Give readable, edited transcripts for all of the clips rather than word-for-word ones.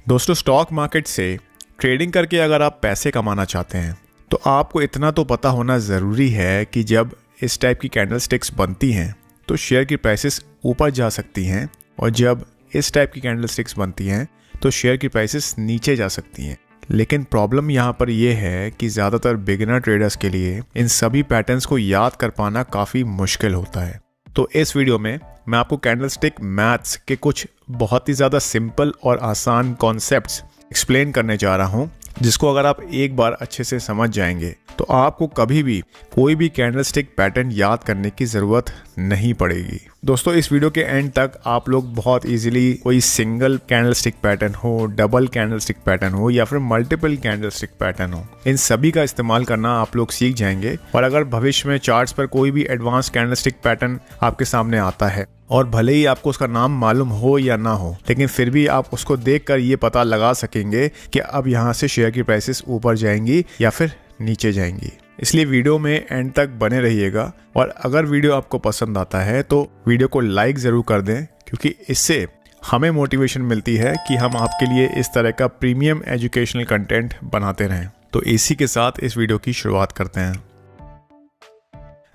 दोस्तों, stock market से trading करके अगर आप पैसे कमाना चाहते हैं तो आपको इतना तो पता होना ज़रूरी है कि जब इस टाइप की कैंडलस्टिक्स बनती हैं तो शेयर की प्राइसेस ऊपर जा सकती हैं, और जब इस टाइप की कैंडलस्टिक्स बनती हैं तो शेयर की प्राइसेस नीचे जा सकती हैं। लेकिन प्रॉब्लम यहाँ पर यह है कि ज़्यादातर बिगिनर ट्रेडर्स के लिए इन सभी पैटर्न्स को याद कर पाना काफ़ी मुश्किल होता है। तो इस वीडियो में मैं आपको कैंडलस्टिक मैथ्स के कुछ बहुत ही ज़्यादा सिंपल और आसान कॉन्सेप्ट्स एक्सप्लेन करने जा रहा हूँ, जिसको अगर आप एक बार अच्छे से समझ जाएंगे तो आपको कभी भी कोई भी कैंडलस्टिक पैटर्न याद करने की ज़रूरत नहीं पड़ेगी। दोस्तों, इस वीडियो के एंड तक आप लोग बहुत इजीली कोई सिंगल कैंडलस्टिक पैटर्न हो, डबल कैंडलस्टिक पैटर्न हो या फिर मल्टीपल कैंडलस्टिक पैटर्न हो, इन सभी का इस्तेमाल करना आप लोग सीख जाएंगे। और अगर भविष्य में चार्ट्स पर कोई भी एडवांस कैंडलस्टिक पैटर्न आपके सामने आता है और भले ही आपको उसका नाम मालूम हो या ना हो, लेकिन फिर भी आप उसको देखकर ये पता लगा सकेंगे कि अब यहाँ से शेयर की प्राइसेस ऊपर जाएंगी या फिर नीचे जाएंगी। इसलिए वीडियो में एंड तक बने रहिएगा, और अगर वीडियो आपको पसंद आता है तो वीडियो को लाइक ज़रूर कर दें, क्योंकि इससे हमें मोटिवेशन मिलती है कि हम आपके लिए इस तरह का प्रीमियम एजुकेशनल कंटेंट बनाते रहें। तो इसी के साथ इस वीडियो की शुरुआत करते हैं।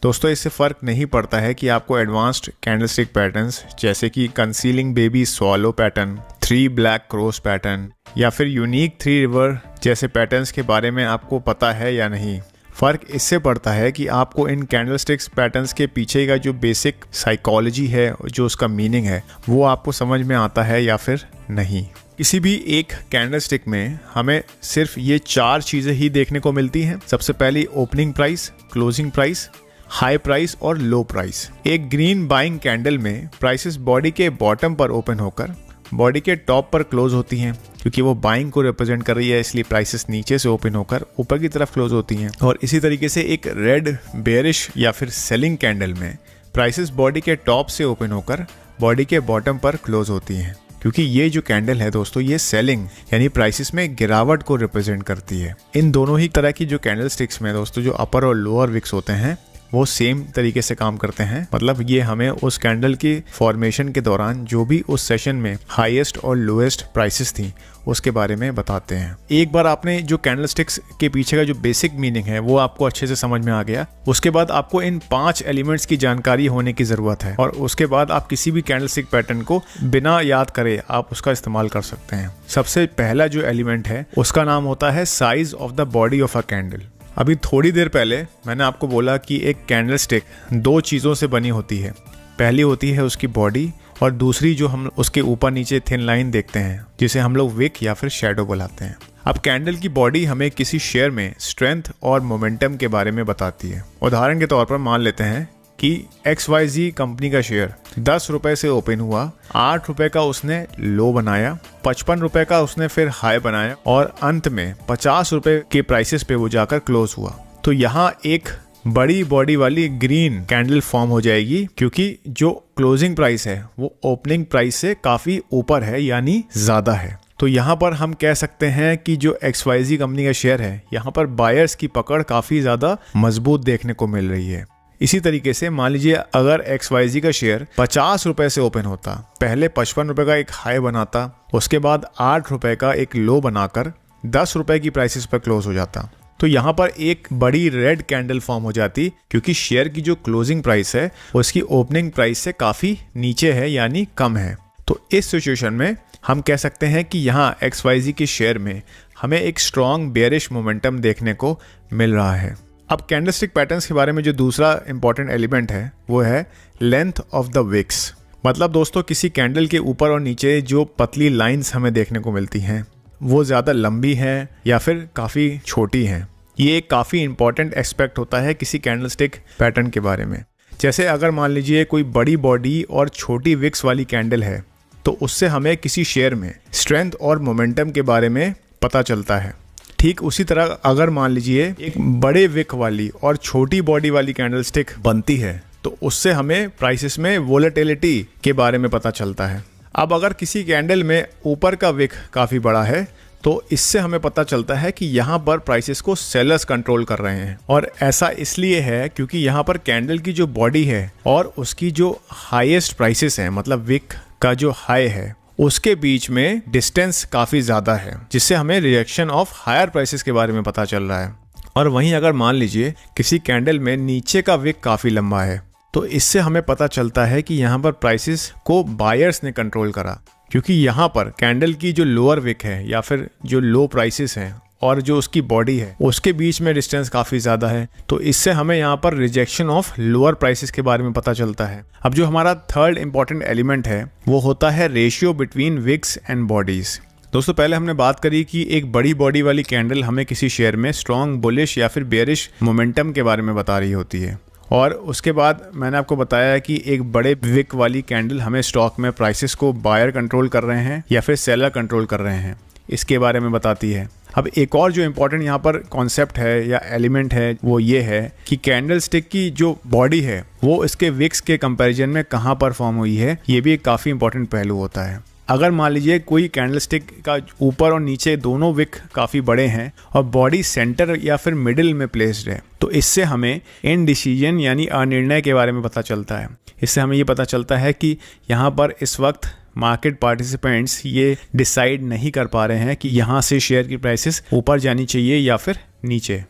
दोस्तों, इससे फ़र्क नहीं पड़ता है कि आपको एडवांस्ड कैंडलस्टिक पैटर्न्स जैसे कि concealing baby swallow pattern, 3 black cross pattern या फिर यूनिक 3 रिवर जैसे पैटर्न्स के बारे में आपको पता है या नहीं। फ़र्क इससे पड़ता है कि आपको इन कैंडलस्टिक्स पैटर्न्स के पीछे का जो बेसिक साइकोलॉजी है, जो उसका मीनिंग है, वो आपको समझ में आता है या फिर नहीं। किसी भी एक कैंडलस्टिक में हमें सिर्फ ये 4 चीज़ें ही देखने को मिलती हैं। सबसे पहली opening price, closing price, high price और लो प्राइस। एक ग्रीन बाइंग कैंडल में प्राइसेस बॉडी के बॉटम पर ओपन होकर बॉडी के टॉप पर क्लोज होती हैं, क्योंकि वो बाइंग को रिप्रेजेंट कर रही है, इसलिए प्राइसेस नीचे से ओपन होकर ऊपर की तरफ क्लोज होती हैं। और इसी तरीके से एक रेड बेयरिश या फिर सेलिंग कैंडल में प्राइसेस बॉडी के टॉप से ओपन होकर बॉडी के बॉटम पर क्लोज होती हैं, क्योंकि ये जो कैंडल है दोस्तों, ये सेलिंग यानी प्राइसेस में गिरावट को रिप्रेजेंट करती है। इन दोनों ही तरह की जो कैंडलस्टिक्स में दोस्तों जो अपर और लोअर विक्स होते हैं वो सेम तरीके से काम करते हैं। मतलब ये हमें उस कैंडल की फॉर्मेशन के दौरान जो भी उस सेशन में हाईएस्ट और लोएस्ट प्राइसेस थी उसके बारे में बताते हैं। एक बार आपने जो कैंडलस्टिक्स के पीछे का जो बेसिक मीनिंग है वो आपको अच्छे से समझ में आ गया, उसके बाद आपको इन 5 एलिमेंट्स की जानकारी होने की ज़रूरत है, और उसके बाद आप किसी भी कैंडलस्टिक पैटर्न को बिना याद करे आप उसका इस्तेमाल कर सकते हैं। सबसे पहला जो एलिमेंट है उसका नाम होता है size of the body of a candle. अभी थोड़ी देर पहले मैंने आपको बोला कि एक कैंडलस्टिक 2 चीज़ों से बनी होती है। पहली होती है उसकी बॉडी, और दूसरी जो हम उसके ऊपर नीचे थिन लाइन देखते हैं जिसे हम लोग विक या फिर शैडो बुलाते हैं। अब कैंडल की बॉडी हमें किसी शेयर में स्ट्रेंथ और मोमेंटम के बारे में बताती है। उदाहरण के तौर पर मान लेते हैं कि XYZ कंपनी का शेयर 10 रुपए से ओपन हुआ, 8 रुपए का उसने लो बनाया, 55 रुपए का उसने फिर हाई बनाया, और अंत में 50 रुपए के प्राइसेस पे वो जाकर क्लोज हुआ। तो यहाँ एक बड़ी बॉडी वाली ग्रीन कैंडल फॉर्म हो जाएगी, क्योंकि जो क्लोजिंग प्राइस है वो ओपनिंग प्राइस से काफी ऊपर है, यानी ज्यादा है। तो यहाँ पर हम कह सकते हैं कि जो XYZ कंपनी का शेयर है, यहाँ पर बायर्स की पकड़ काफी ज्यादा मजबूत देखने को मिल रही है। इसी तरीके से मान लीजिए अगर XYZ का शेयर 50 रुपए से ओपन होता, पहले 55 रुपए का एक हाई बनाता, उसके बाद 8 रुपए का एक लो बनाकर 10 रुपए की प्राइसेस पर क्लोज हो जाता, तो यहाँ पर एक बड़ी रेड कैंडल फॉर्म हो जाती, क्योंकि शेयर की जो क्लोजिंग प्राइस है उसकी ओपनिंग प्राइस से काफी नीचे है, यानी कम है। तो इस सिचुएशन में हम कह सकते हैं कि यहाँ XYZ के शेयर में हमें एक स्ट्रॉन्ग बेयरिश मोमेंटम देखने को मिल रहा है। अब कैंडलस्टिक पैटर्न्स के बारे में जो दूसरा इंपॉर्टेंट एलिमेंट है वो है लेंथ ऑफ द विक्स। मतलब दोस्तों, किसी कैंडल के ऊपर और नीचे जो पतली लाइंस हमें देखने को मिलती हैं वो ज़्यादा लंबी हैं या फिर काफ़ी छोटी हैं। ये एक काफ़ी इंपॉर्टेंट एस्पेक्ट होता है किसी कैंडलस्टिक पैटर्न के बारे में। जैसे अगर मान लीजिए कोई बड़ी बॉडी और छोटी विक्स वाली कैंडल है, तो उससे हमें किसी शेयर में स्ट्रेंथ और मोमेंटम के बारे में पता चलता है। ठीक उसी तरह अगर मान लीजिए एक बड़े विक वाली और छोटी बॉडी वाली कैंडलस्टिक बनती है, तो उससे हमें प्राइसेस में वोलेटिलिटी के बारे में पता चलता है। अब अगर किसी कैंडल में ऊपर का विक काफ़ी बड़ा है, तो इससे हमें पता चलता है कि यहाँ पर प्राइसेस को सेलर्स कंट्रोल कर रहे हैं। और ऐसा इसलिए है क्योंकि यहाँ पर कैंडल की जो बॉडी है और उसकी जो हाईएस्ट प्राइसेस हैं, मतलब विक का जो हाई है, उसके बीच में डिस्टेंस काफ़ी ज़्यादा है, जिससे हमें रिजेक्शन ऑफ हायर प्राइसेस के बारे में पता चल रहा है। और वहीं अगर मान लीजिए किसी कैंडल में नीचे का विक काफ़ी लंबा है, तो इससे हमें पता चलता है कि यहाँ पर प्राइसेस को बायर्स ने कंट्रोल करा, क्योंकि यहाँ पर कैंडल की जो लोअर विक है या फिर जो लो प्राइसेस हैं और जो उसकी बॉडी है उसके बीच में डिस्टेंस काफ़ी ज़्यादा है। तो इससे हमें यहाँ पर रिजेक्शन ऑफ लोअर प्राइसेस के बारे में पता चलता है। अब जो हमारा थर्ड इंपॉर्टेंट एलिमेंट है वो होता है ratio between wicks and bodies. दोस्तों, पहले हमने बात करी कि एक बड़ी बॉडी वाली कैंडल हमें किसी शेयर में स्ट्रॉन्ग बुलिश या फिर बेयरिश मोमेंटम के बारे में बता रही होती है, और उसके बाद मैंने आपको बताया कि एक बड़े विक वाली कैंडल हमें स्टॉक में प्राइसेस को बायर कंट्रोल कर रहे हैं या फिर सेलर कंट्रोल कर रहे हैं, इसके बारे में बताती है। अब एक और जो इम्पोर्टेंट यहाँ पर कॉन्सेप्ट है या एलिमेंट है वो ये है कि कैंडल स्टिक की जो बॉडी है वो इसके विक्स के कंपैरिजन में कहाँ पर फॉर्म हुई है, ये भी एक काफ़ी इंपॉर्टेंट पहलू होता है। अगर मान लीजिए कोई कैंडल स्टिक का ऊपर और नीचे दोनों विक काफ़ी बड़े हैं और बॉडी सेंटर या फिर मिडिल में प्लेस्ड है, तो इससे हमें इनडिसीजन यानी अनिर्णय के बारे में पता चलता है। इससे हमें ये पता चलता है कि यहाँ पर इस वक्त मार्केट पार्टिसिपेंट्स ये डिसाइड नहीं कर पा रहे हैं कि यहाँ से शेयर की प्राइसेस ऊपर जानी चाहिए या फिर नीचे।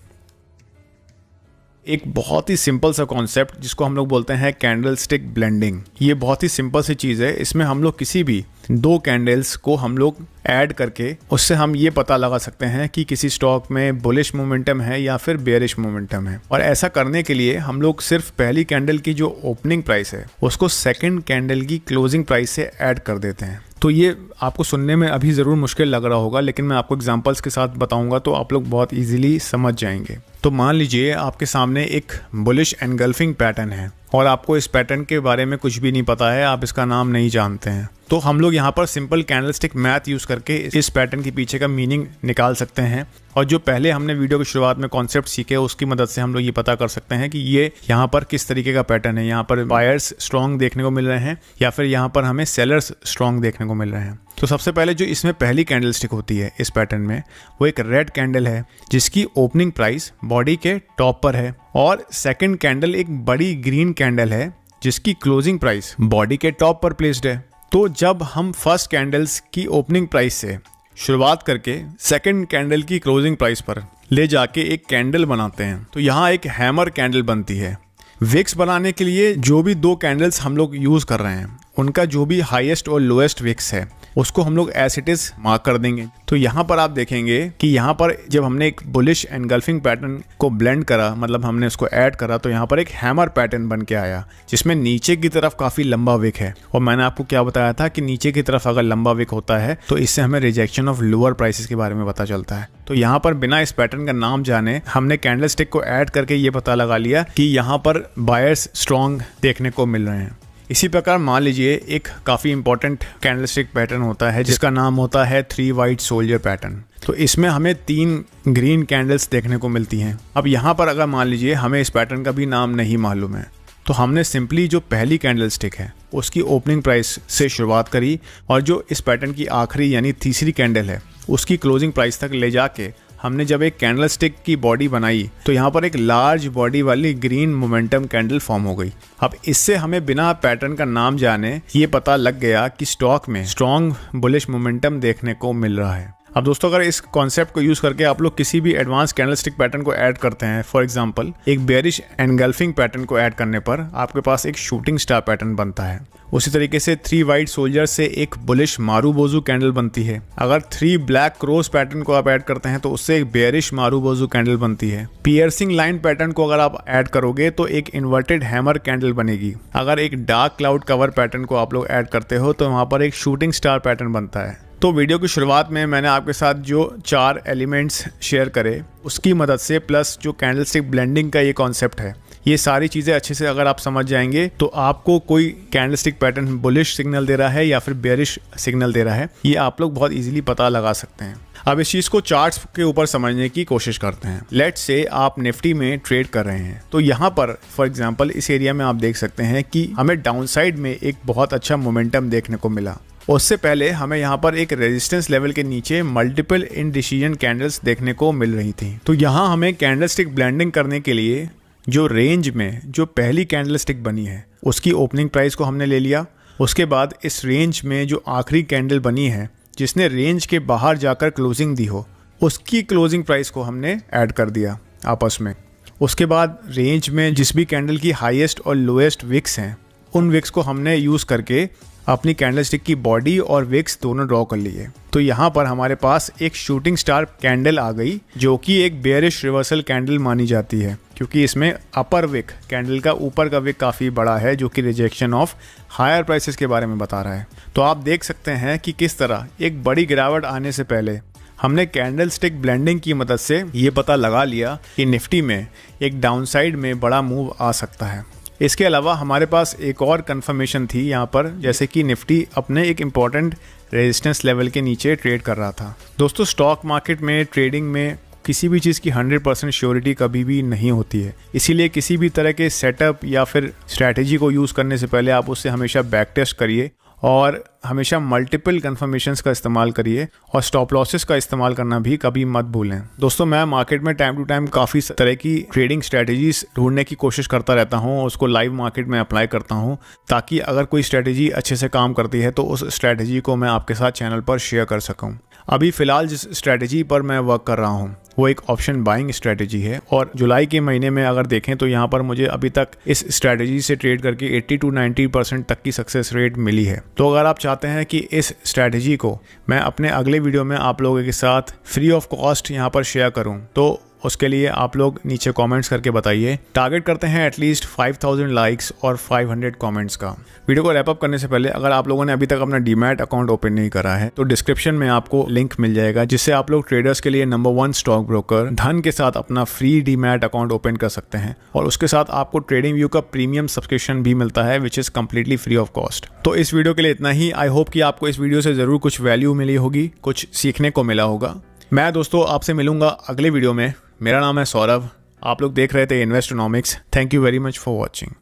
एक बहुत ही सिंपल सा कॉन्सेप्ट जिसको हम लोग बोलते हैं कैंडल स्टिक ब्लेंडिंग। ये बहुत ही सिंपल सी चीज़ है। इसमें हम लोग किसी भी दो कैंडल्स को हम लोग ऐड करके उससे हम ये पता लगा सकते हैं कि किसी स्टॉक में बुलिश मोमेंटम है या फिर बेयरिश मोमेंटम है। और ऐसा करने के लिए हम लोग सिर्फ पहली कैंडल की जो ओपनिंग प्राइस है उसको सेकंड कैंडल की क्लोजिंग प्राइस से ऐड कर देते हैं। तो ये आपको सुनने में अभी ज़रूर मुश्किल लग रहा होगा, लेकिन मैं आपको एग्जांपल्स के साथ बताऊंगा तो आप लोग बहुत इजीली समझ जाएंगे। तो मान लीजिए आपके सामने एक बुलिश एनगल्फिंग पैटर्न है और आपको इस पैटर्न के बारे में कुछ भी नहीं पता है, आप इसका नाम नहीं जानते हैं, तो हम लोग यहाँ पर सिंपल कैंडलस्टिक मैथ यूज़ करके इस पैटर्न के पीछे का मीनिंग निकाल सकते हैं। और जो पहले हमने वीडियो की शुरुआत में कॉन्सेप्ट सीखे उसकी मदद से हम लोग ये पता कर सकते हैं कि ये यहाँ पर किस तरीके का पैटर्न है। यहाँ पर बायर्स स्ट्रॉन्ग देखने को मिल रहे हैं या फिर यहाँ पर हमें सेलर्स स्ट्रॉन्ग देखने को मिल रहे हैं। तो सबसे पहले जो इसमें पहली कैंडलस्टिक होती है इस पैटर्न में वो एक रेड कैंडल है जिसकी ओपनिंग प्राइस बॉडी के टॉप पर है, और सेकंड कैंडल एक बड़ी ग्रीन कैंडल है जिसकी क्लोजिंग प्राइस बॉडी के टॉप पर प्लेस्ड है। तो जब हम फर्स्ट कैंडल्स की ओपनिंग प्राइस से शुरुआत करके सेकंड कैंडल की क्लोजिंग प्राइस पर ले जाके एक कैंडल बनाते हैं तो यहाँ एक हैमर कैंडल बनती है। विक्स बनाने के लिए जो भी दो कैंडल्स हम लोग यूज कर रहे हैं उनका जो भी हाईएस्ट और लोएस्ट विक्स है उसको हम लोग एज इट इज मार्क कर देंगे। तो यहाँ पर आप देखेंगे कि यहाँ पर जब हमने एक बुलिश एनगल्फिंग पैटर्न को ब्लेंड करा, मतलब हमने उसको ऐड करा, तो यहाँ पर एक हैमर पैटर्न बन के आया जिसमें नीचे की तरफ काफी लंबा विक है। और मैंने आपको क्या बताया था कि नीचे की तरफ अगर लंबा विक होता है तो इससे हमें रिजेक्शन ऑफ लोअर प्राइसेस के बारे में पता चलता है। तो यहाँ पर बिना इस पैटर्न का नाम जाने हमने कैंडलस्टिक को ऐड करके ये पता लगा लिया कि यहाँ पर बायर्स स्ट्रॉन्ग देखने को मिल रहे हैं। इसी प्रकार मान लीजिए एक काफ़ी इंपॉर्टेंट कैंडलस्टिक पैटर्न होता है जिसका नाम होता है 3 वाइट सोल्जर पैटर्न। तो इसमें हमें 3 ग्रीन कैंडल्स देखने को मिलती हैं। अब यहाँ पर अगर मान लीजिए हमें इस पैटर्न का भी नाम नहीं मालूम है तो हमने सिंपली जो पहली कैंडलस्टिक है उसकी ओपनिंग प्राइस से शुरुआत करी और जो इस पैटर्न की आखिरी यानी तीसरी कैंडल है उसकी क्लोजिंग प्राइस तक ले जाके हमने जब एक कैंडलस्टिक की बॉडी बनाई तो यहाँ पर एक लार्ज बॉडी वाली ग्रीन मोमेंटम कैंडल फॉर्म हो गई। अब इससे हमें बिना पैटर्न का नाम जाने ये पता लग गया कि स्टॉक में स्ट्रॉन्ग बुलिश मोमेंटम देखने को मिल रहा है। अब दोस्तों अगर इस कॉन्सेप्ट को यूज करके आप लोग किसी भी एडवांस कैंडलस्टिक पैटर्न को ऐड करते हैं, फॉर एग्जांपल एक बेयरिश एनगल्फिंग पैटर्न को ऐड करने पर आपके पास एक शूटिंग स्टार पैटर्न बनता है। उसी तरीके से 3 वाइट सोल्जर से एक बुलिश मारूबोजू कैंडल बनती है। अगर 3 ब्लैक क्रॉस पैटर्न को आप ऐड करते हैं तो उससे एक बेयरिश मारूबोजू कैंडल बनती है। पियर्सिंग लाइन पैटर्न को अगर आप ऐड करोगे तो एक इन्वर्टेड हैमर कैंडल बनेगी। अगर एक डार्क क्लाउड कवर पैटर्न को आप लोग ऐड करते हो तो वहां पर एक शूटिंग स्टार पैटर्न बनता है। तो वीडियो की शुरुआत में मैंने आपके साथ जो 4 एलिमेंट्स शेयर करे उसकी मदद से प्लस जो कैंडलस्टिक ब्लेंडिंग का ये कॉन्सेप्ट है, ये सारी चीज़ें अच्छे से अगर आप समझ जाएंगे तो आपको कोई कैंडलस्टिक पैटर्न बुलिश सिग्नल दे रहा है या फिर बेयरिश सिग्नल दे रहा है ये आप लोग बहुत इजीली पता लगा सकते हैं। अब इस चीज़ को चार्ट्स के ऊपर समझने की कोशिश करते हैं। लेट्स से आप निफ्टी में ट्रेड कर रहे हैं तो यहाँ पर फॉर एग्जांपल इस एरिया में आप देख सकते हैं कि हमें डाउनसाइड में एक बहुत अच्छा मोमेंटम देखने को मिला। उससे पहले हमें यहाँ पर एक रेजिस्टेंस लेवल के नीचे मल्टीपल इनडिसीजन कैंडल्स देखने को मिल रही थी। तो यहाँ हमें कैंडलस्टिक ब्लेंडिंग करने के लिए जो रेंज में जो पहली कैंडलस्टिक बनी है उसकी ओपनिंग प्राइस को हमने ले लिया उसके बाद इस रेंज में जो आखिरी कैंडल बनी है जिसने रेंज के बाहर जाकर क्लोजिंग दी हो, उसकी क्लोजिंग प्राइस को हमने ऐड कर दिया आपस में। उसके बाद रेंज में जिस भी कैंडल की हाईएस्ट और लोएस्ट विक्स हैं, उन विक्स को हमने यूज़ करके अपनी कैंडलस्टिक की बॉडी और विक्स दोनों ड्रॉ कर लिए। तो यहाँ पर हमारे पास एक शूटिंग स्टार कैंडल आ गई, जो कि एक बेयरिश रिवर्सल कैंडल मानी जाती है, क्योंकि इसमें अपर विक, कैंडल का ऊपर का विक काफ़ी बड़ा है, जो कि रिजेक्शन ऑफ हायर प्राइसेस के बारे में बता रहा है। तो आप देख सकते हैं कि किस तरह एक बड़ी गिरावट आने से पहले हमने कैंडलस्टिक ब्लेंडिंग की मदद से ये पता लगा लिया कि निफ्टी में एक डाउनसाइड में बड़ा मूव आ सकता है। इसके अलावा हमारे पास एक और कंफर्मेशन थी यहाँ पर, जैसे कि निफ्टी अपने एक इम्पॉर्टेंट रेजिस्टेंस लेवल के नीचे ट्रेड कर रहा था। दोस्तों, स्टॉक मार्केट में ट्रेडिंग में किसी भी चीज़ की 100% श्योरिटी कभी भी नहीं होती है, इसीलिए किसी भी तरह के सेटअप या फिर स्ट्रैटेजी को यूज़ करने से पहले आप उससे हमेशा बैक टेस्ट करिए और हमेशा मल्टीपल कंफर्मेशंस का इस्तेमाल करिए, और स्टॉप लॉसेस का इस्तेमाल करना भी कभी मत भूलें। दोस्तों, मैं मार्केट में टाइम टू टाइम काफ़ी तरह की ट्रेडिंग स्ट्रैटेजीज ढूंढने की कोशिश करता रहता हूं, उसको लाइव मार्केट में अप्लाई करता हूं, ताकि अगर कोई स्ट्रैटेजी अच्छे से काम करती है तो उस स्ट्रैटेजी को मैं आपके साथ चैनल पर शेयर कर सकूँ। अभी फ़िलहाल जिस स्ट्रैटेजी पर मैं वर्क कर रहा हूँ वो एक ऑप्शन बाइंग स्ट्रैटेजी है, और जुलाई के महीने में अगर देखें तो यहाँ पर मुझे अभी तक इस स्ट्रैटेजी से ट्रेड करके 80 to 90% तक की सक्सेस रेट मिली है। तो अगर आप चाहते हैं कि इस स्ट्रैटेजी को मैं अपने अगले वीडियो में आप लोगों के साथ फ्री ऑफ कॉस्ट यहाँ पर शेयर करूँ, तो उसके लिए आप लोग नीचे कमेंट्स करके बताइए। टारगेट करते हैं एटलीस्ट 5000 लाइक्स और 500 कमेंट्स का। वीडियो को रैप अप करने से पहले, अगर आप लोगों ने अभी तक अपना डीमैट अकाउंट ओपन नहीं करा है तो डिस्क्रिप्शन में आपको लिंक मिल जाएगा, जिससे आप लोग ट्रेडर्स के लिए नंबर 1 स्टॉक ब्रोकर धन के साथ अपना फ्री डीमैट अकाउंट ओपन कर सकते हैं, और उसके साथ आपको ट्रेडिंग व्यू का प्रीमियम सब्सक्रिप्शन भी मिलता है, which is completely free of cost. तो इस वीडियो के लिए इतना ही। आई होप कि आपको इस वीडियो से ज़रूर कुछ वैल्यू मिली होगी, कुछ सीखने को मिला होगा। मैं दोस्तों आपसे मिलूंगा अगले वीडियो में। मेरा नाम है सौरभ, आप लोग देख रहे थे Investonomics. Thank you very much for watching.